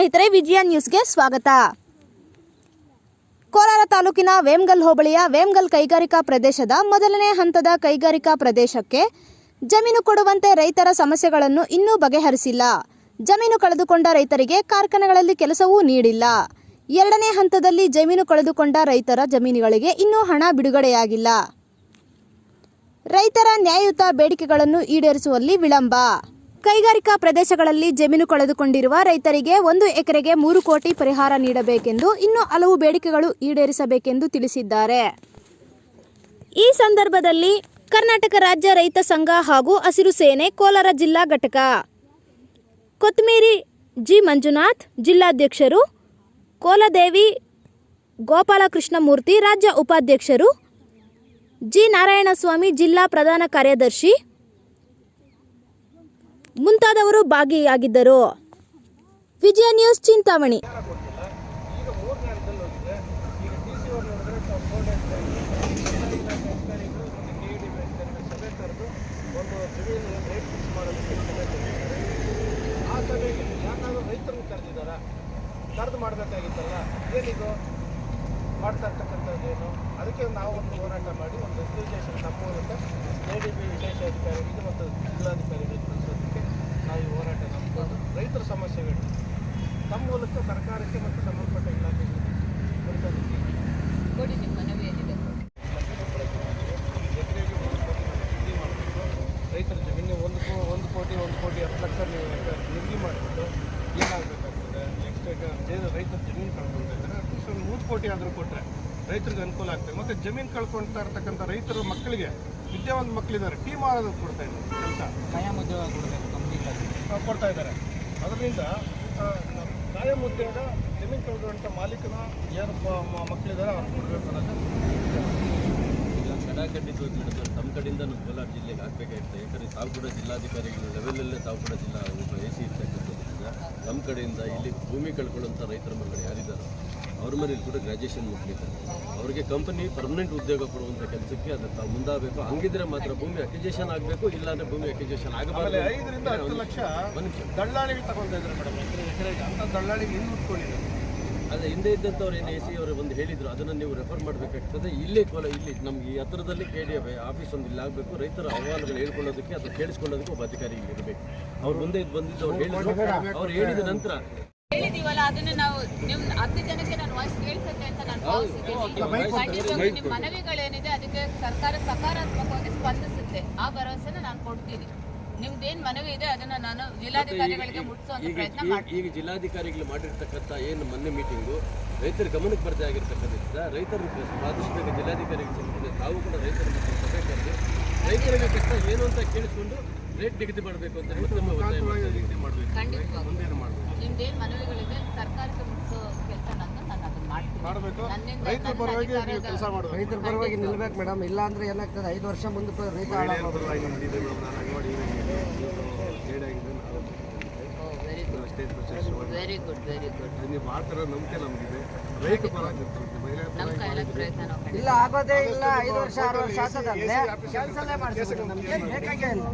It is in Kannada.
ಸ್ನೇಹಿತರೆ, ವಿಜಯ ನ್ಯೂಸ್ಗೆ ಸ್ವಾಗತ. ಕೋಲಾರ ತಾಲೂಕಿನ ವೇಮಗಲ್ ಹೋಬಳಿಯ ವೇಮಗಲ್ ಕೈಗಾರಿಕಾ ಪ್ರದೇಶದ ಮೊದಲನೇ ಹಂತದ ಕೈಗಾರಿಕಾ ಪ್ರದೇಶಕ್ಕೆ ಜಮೀನು ಕೊಡುವಂತೆ ರೈತರ ಸಮಸ್ಯೆಗಳನ್ನು ಇನ್ನೂ ಬಗೆಹರಿಸಿಲ್ಲ. ಜಮೀನು ಕಳೆದುಕೊಂಡ ರೈತರಿಗೆ ಕಾರ್ಖಾನೆಗಳಲ್ಲಿ ಕೆಲಸವೂ ನೀಡಿಲ್ಲ. ಎರಡನೇ ಹಂತದಲ್ಲಿ ಜಮೀನು ಕಳೆದುಕೊಂಡ ರೈತರ ಜಮೀನುಗಳಿಗೆ ಇನ್ನೂ ಹಣ ಬಿಡುಗಡೆಯಾಗಿಲ್ಲ. ರೈತರ ನ್ಯಾಯಯುತ ಬೇಡಿಕೆಗಳನ್ನು ಈಡೇರಿಸುವಲ್ಲಿ ವಿಳಂಬ. ಕೈಗಾರಿಕಾ ಪ್ರದೇಶಗಳಲ್ಲಿ ಜಮೀನು ಕಳೆದುಕೊಂಡಿರುವ ರೈತರಿಗೆ 1 ಎಕರೆಗೆ 3 ಕೋಟಿ ಪರಿಹಾರ ನೀಡಬೇಕೆಂದು ಇನ್ನೂ ಹಲವು ಬೇಡಿಕೆಗಳು ಈಡೇರಿಸಬೇಕೆಂದು ತಿಳಿಸಿದ್ದಾರೆ. ಈ ಸಂದರ್ಭದಲ್ಲಿ ಕರ್ನಾಟಕ ರಾಜ್ಯ ರೈತ ಸಂಘ ಹಾಗೂ ಹಸಿರು ಸೇನೆ ಕೋಲಾರ ಜಿಲ್ಲಾ ಘಟಕ, ಕೊತ್ತಮೇರಿ ಜಿ ಮಂಜುನಾಥ್ ಜಿಲ್ಲಾಧ್ಯಕ್ಷರು, ಕೋಲದೇವಿ ಗೋಪಾಲಕೃಷ್ಣಮೂರ್ತಿ ರಾಜ್ಯ ಉಪಾಧ್ಯಕ್ಷರು, ಜಿ ನಾರಾಯಣಸ್ವಾಮಿ ಜಿಲ್ಲಾ ಪ್ರಧಾನ ಕಾರ್ಯದರ್ಶಿ ಮುಂತಾದವರು ಭಾಗಿಯಾಗಿದ್ದರು. ವಿಜಯ ನ್ಯೂಸ್ ಚಿಂತಾಮಣಿ. ಕರೆದು ಮಾಡಬೇಕಾಗಿತ್ತಲ್ಲ, ಏನಿದು ಮಾಡ್ತಾ ಇರ್ತಕ್ಕಂಥದ್ದು ಏನು? ಅದಕ್ಕೆ ನಾವು ಒಂದು ಹೋರಾಟ ಮಾಡಿ ಒಂದು ಅಪ್ಲಿಕೇಶನ್ ನಮ್ಮ ಮೂಲಕ ADB ವಿಶೇಷ ಅಧಿಕಾರಿಗಳಿಗೆ ಮತ್ತು ಜಿಲ್ಲಾಧಿಕಾರಿಗಳಿಗೆ ಕಳಿಸೋದಕ್ಕೆ ನಾವು ಈ ಹೋರಾಟ ನಂಬಿಕೊಂಡು ರೈತರ ಸಮಸ್ಯೆಗಳು ನಮ್ಮ ಮೂಲಕ ಸರ್ಕಾರಕ್ಕೆ ಮತ್ತು ಸಂಬಂಧಪಟ್ಟ ಇಲಾಖೆಗಳಿಗೆ ಕೊಡಿಸೋದಕ್ಕೆ ಕೊಡಿ. ನಿಮ್ಮ ಮನವಿ ಏನಿದೆ? ಎಕರೆಗೆ 1 ಕೋಟಿ ನಿಗದಿ ಮಾಡಬೇಕು. ರೈತರ ಜಮೀನು 1 ಕೋಟಿ 10 ಲಕ್ಷ ನಿಗದಿ ಮಾಡಿಬಿಟ್ಟು ಏನಾಗಬೇಕಾಗ್ತದೆ? ನೆಕ್ಸ್ಟ್ ರೈತರ ಜಮೀನು ಕಳ್ಕೊಳ್ತಾ ಇದ್ದಾರೆ. ಅಟ್ಲೀಸ್ಟ್ ಒಂದು 3 ಕೋಟಿ ಆದರೂ ಕೊಟ್ಟರೆ ರೈತರಿಗೆ ಅನುಕೂಲ ಆಗ್ತದೆ. ಮತ್ತು ಜಮೀನು ಕಳ್ಕೊಳ್ತಾ ಇರ್ತಕ್ಕಂಥ ರೈತರ ಮಕ್ಕಳಿಗೆ ವಿದ್ಯಾವಂತ ಮಕ್ಕಳಿದ್ದಾರೆ, ಟೀಮ್ ಮಾಡೋದಕ್ಕೆ ಕೊಡ್ತಾ ಇದ್ದಾರೆ, ಕೆಲಸ ಕಾಯಂ ಉದ್ಯೋಗ ಕೊಡ್ತಾ ಇದ್ದಾರೆ. ಅದರಿಂದ ಕಾಯಂ ಉದ್ಯೋಗ ಜಮೀನು ಕಳ್ಕೊಂಡ ಮಾಲೀಕನ ಏನು ಮಕ್ಕಳಿದ್ದಾರೆ ಅವ್ರು ಕೊಡಬೇಕು ಅನ್ನೋದು. ಈಗ ಕಡಾಕಡ್ಡಿದ್ದು ಹಿಡಿದು ನಮ್ಮ ಕಡೆಯಿಂದ ನಮ್ಮ ಕೋಲಾರ ಜಿಲ್ಲೆಗೆ ಆಗಬೇಕಾಗಿತ್ತು. ಯಾಕಂದರೆ ತಾವು ಕೂಡ ಜಿಲ್ಲಾಧಿಕಾರಿಗಳು ಲೆವೆಲಲ್ಲೇ ತಾವು ಕೂಡ ಜಿಲ್ಲಾ AC ಇರ್ತಕ್ಕಂಥದ್ರಿಂದ ನಮ್ಮ ಕಡೆಯಿಂದ ಇಲ್ಲಿ ಭೂಮಿ ಕಳ್ಕೊಳ್ಳುವಂಥ ರೈತರ ಮಕ್ಕಳು ಯಾರಿದ್ದಾರೋ ಅವ್ರ ಮೇಲೆ ಕೂಡ ಗ್ರ್ಯಾಜುಯೇಷನ್ ಮುಗಿಲಿದ್ದಾರೆ. ಅವರಿಗೆ ಕಂಪನಿ ಪರ್ಮನೆಂಟ್ ಉದ್ಯೋಗ ಕೊಡುವಂಥ ಕೆಲಸಕ್ಕೆ ಅದು ತಾವು ಮುಂದಾಗಬೇಕು. ಹಂಗಿದ್ರೆ ಮಾತ್ರ ಭೂಮಿ ಅಕ್ವಿಜೇಷನ್ ಆಗಬೇಕು, ಇಲ್ಲಾಂದರೆ ಭೂಮಿ ಅಕ್ವಿಜೇಷನ್ ಆಗಬಾರ್ದು. 5 ರಿಂದ 10 ಲಕ್ಷ ದಳ್ಳಾಳಿಗಳು ತಗೊಳ್ತಾ ಇದ್ದಾರೆ ಮೇಡಮ್, ಎಕರೆಗೆ ಅಂತ ದಳ್ಳಾಳಿಗೆ ಇನ್ನು ಉಟ್ಕೊಂಡಿದ್ದಾರೆ. ಅದೇ ಹಿಂದೆ ಇದ್ದಂಥವ್ರು ಏನು AC ಅವರು ಒಂದು ಹೇಳಿದರು, ಅದನ್ನು ನೀವು ರೆಫರ್ ಮಾಡಬೇಕಾಗ್ತದೆ. ಇಲ್ಲಿ ನಮ್ಗೆ ಈ ಹತ್ತಿರದಲ್ಲಿ KDF ಆಫೀಸ್ ಒಂದು ಇಲ್ಲಿ ಆಗಬೇಕು. ರೈತರ ಅಹವಾಲುಗಳು ಹೇಳ್ಕೊಳ್ಳೋದಕ್ಕೆ ಅಥವಾ ಕೇಳಿಸ್ಕೊಳ್ಳೋದಕ್ಕೆ ಒಬ್ಬ ಅಧಿಕಾರಿ ಇಲ್ಲಿ ಇರಬೇಕು. ಅವ್ರು ಮುಂದೆ ಬಂದಿದ್ದು ಅವ್ರು ಹೇಳಿದ ನಂತರ ಹೇಳಿದೀವಲ್ಲ, ಅದನ್ನ ನಾವು ನಿಮ್ಮ 10 ಜನಕ್ಕೆ ನಾನು ವಾಯ್ಸ್ ಕೇಳಿಸುತ್ತೆ ಅಂತ ನಾನು ಭಾವಿಸಿದ್ದೀನಿ. ನಿಮ್ಮ ಮನವಿಗಳೇನಿದೆ ಅದಕ್ಕೆ ಸರ್ಕಾರ ಸಕಾರಾತ್ಮಕವಾಗಿ ಸ್ಪಂದಿಸುತ್ತೆ. ಆ ಭರವಸೆನ ನಾನು ಕೊಡ್ತೀನಿ. ನಿಮ್ದೇನು ಮನವಿ ಇದೆ ಅದನ್ನ ನಾನು ಜಿಲ್ಲಾಧಿಕಾರಿಗಳಿಗೆ ಮುಟ್ಟಿಸುವಂತ ಪ್ರಯತ್ನ ಮಾಡ್ತೀನಿ. ಈಗ ಜಿಲ್ಲಾಧಿಕಾರಿಗಳು ಮಾಡಿರ್ತಕ್ಕಂಥ ಏನು ಮೊನ್ನೆ ಮೀಟಿಂಗು ರೈತರ ಗಮನಕ್ಕೆ ಬರದೇ ಆಗಿರ್ತಕ್ಕಂಥ ರೈತರು ಸ್ವಾದಿಸಿದಾಗ ಜಿಲ್ಲಾಧಿಕಾರಿಗಳು ಸಿಗ್ತದೆ. ತಾವು ಕೂಡ ರೈತರ ಸಭೆ ಕರೆದು ರೈತರಿಗೆ ಕಷ್ಟ ಏನು ಅಂತ ಕೇಳಿಸ್ಕೊಂಡು ರೇಟ್ ನಿಗದಿ ಮಾಡಬೇಕು ಅಂತ ನಿಮ್ದೇನು ಮನವಿಗಳಿದೆ ಸರ್ಕಾರಕ್ಕೆ ಮುಟ್ಟಿಸೋ ಕೆಲಸ ನಾನು ಅದನ್ನ ಮಾಡ್ತೀನಿ. ರೈತರ ಪರವಾಗಿ ಕೆಲಸ ಮಾಡಬೇಕು, ರೈತರ ಪರವಾಗಿ ನಿಲ್ಬೇಕು ಮೇಡಮ್. ಇಲ್ಲ ಅಂದ್ರೆ ಏನಾಗ್ತದೆ, 5 ವರ್ಷ ಮುಂದೆ ರೈತ ವೆರಿ ಗುಡ್. ನೀವು ಮಾಡ್ತಾರ ನಂಬಿಕೆ ನಮಗಿದೆ. ರೈತ ಪರವಾಗಿ ನಮ್ಮ ಕೈಲಾದ ಪ್ರಯತ್ನ ಇಲ್ಲ ಆಗೋದೇ ಇಲ್ಲ. 5 ವರ್ಷ 6 ವರ್ಷ ಆಗ್ತದೆ, ಕೆಲಸನೇ ಮಾಡ್ತೀವಿ. ನಮ್ಗೆ ಬೇಕಾಗೇ ಇಲ್ಲ.